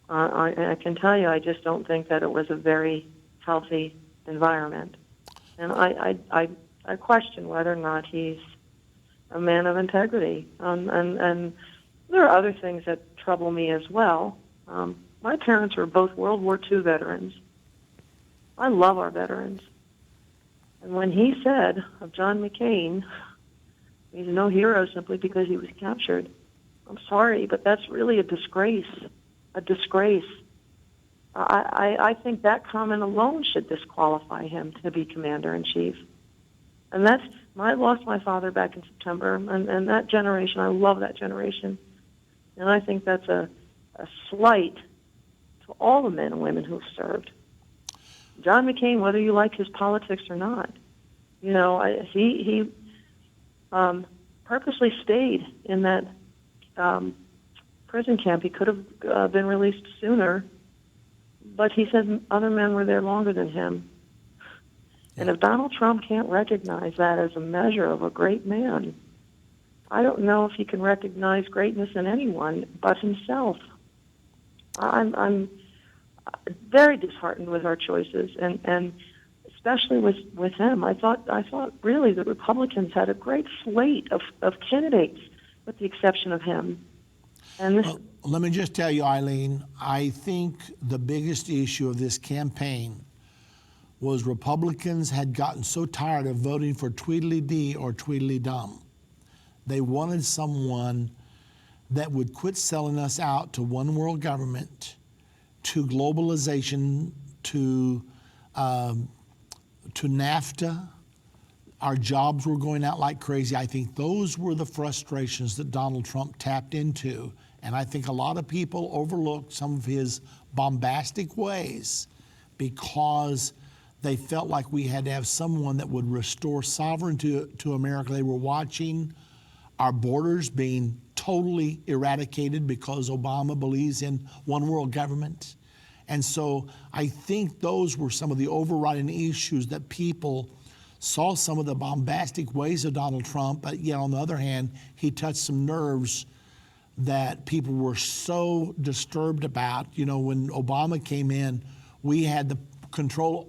L: I can tell you, I just don't think that it was a very healthy environment. And I question whether or not he's a man of integrity. And there are other things that trouble me as well. My parents were both World War II veterans. I love our veterans. And when he said of John McCain, he's no hero simply because he was captured, I'm sorry, but that's really a disgrace. A disgrace. I think that comment alone should disqualify him to be commander-in-chief. And I lost my father back in September, and that generation, I love that generation. And I think that's a slight to all the men and women who've served. John McCain, whether you like his politics or not, he purposely stayed in that prison camp. He could have been released sooner, but he said other men were there longer than him. And if Donald Trump can't recognize that as a measure of a great man, I don't know if he can recognize greatness in anyone but himself. I'm very disheartened with our choices, and especially with him. I thought really the Republicans had a great slate of candidates, with the exception of him. And
C: well, let me just tell you, Eileen, I think the biggest issue of this campaign was Republicans had gotten so tired of voting for Tweedledee or Tweedledum. They wanted someone that would quit selling us out to one world government, to globalization, to NAFTA. Our jobs were going out like crazy. I think those were the frustrations that Donald Trump tapped into. And I think a lot of people overlooked some of his bombastic ways because they felt like we had to have someone that would restore sovereignty to America. They were watching our borders being totally eradicated because Obama believes in one world government. And so I think those were some of the overriding issues that people saw, some of the bombastic ways of Donald Trump, but yet on the other hand, he touched some nerves that people were so disturbed about. You know, when Obama came in, we had the control,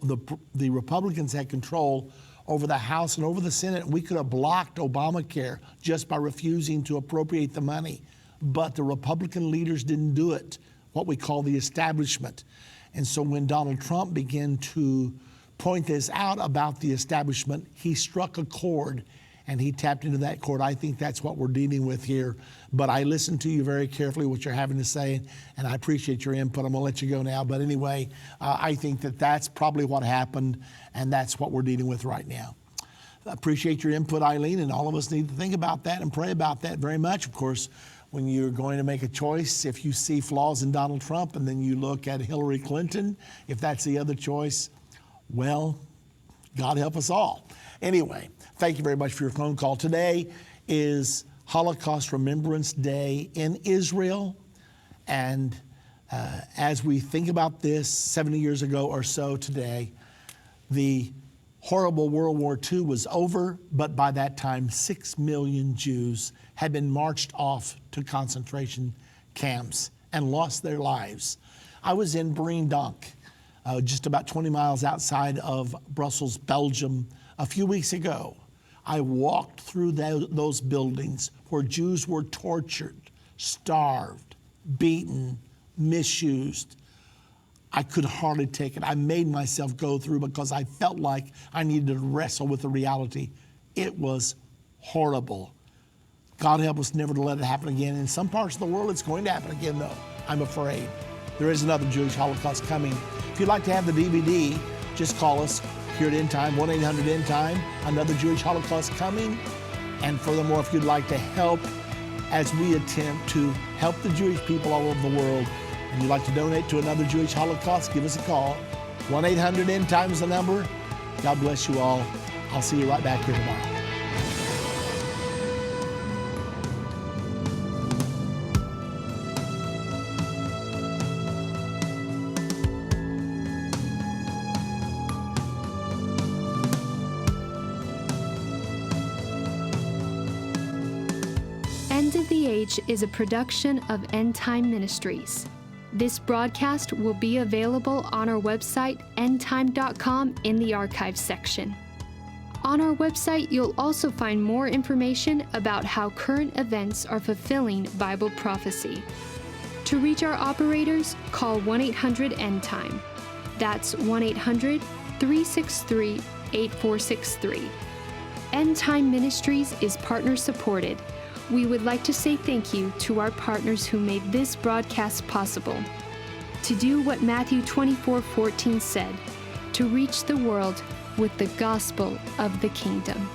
C: the Republicans had control over the House and over the Senate. We could have blocked Obamacare just by refusing to appropriate the money. But the Republican leaders didn't do it, what we call the establishment. And so when Donald Trump began to point this out about the establishment, he struck a chord and he tapped into that chord. I think that's what we're dealing with here. But I listened to you very carefully, what you're having to say, and I appreciate your input. I'm gonna let you go now. But anyway, I think that that's probably what happened, and that's what we're dealing with right now. I appreciate your input, Eileen, and all of us need to think about that and pray about that very much. Of course, when you're going to make a choice, if you see flaws in Donald Trump and then you look at Hillary Clinton, if that's the other choice, well, God help us all. Anyway, thank you very much for your phone call. Today is Holocaust Remembrance Day in Israel. And as we think about this 70 years ago or so today, the horrible World War II was over, but by that time, 6 million Jews had been marched off to concentration camps and lost their lives. I was in Breendonk, just about 20 miles outside of Brussels, Belgium, a few weeks ago. I walked through those buildings where Jews were tortured, starved, beaten, misused. I could hardly take it. I made myself go through because I felt like I needed to wrestle with the reality. It was horrible. God help us never to let it happen again. In some parts of the world, it's going to happen again, though, I'm afraid. There is another Jewish Holocaust coming. If you'd like to have the DVD, just call us here at Endtime, 1-800-ENDTIME, another Jewish Holocaust coming. And furthermore, if you'd like to help as we attempt to help the Jewish people all over the world, and you'd like to donate to another Jewish Holocaust, give us a call. 1-800-ENDTIME is the number. God bless you all. I'll see you right back here tomorrow.
M: End of the Age is a production of Endtime Ministries. This broadcast will be available on our website, endtime.com, in the archives section. On our website, you'll also find more information about how current events are fulfilling Bible prophecy. To reach our operators, call 1-800-ENDTIME. That's 1-800-363-8463. Endtime Ministries is partner supported. We would like to say thank you to our partners who made this broadcast possible. To do what Matthew 24:14 said, to reach the world with the gospel of the kingdom.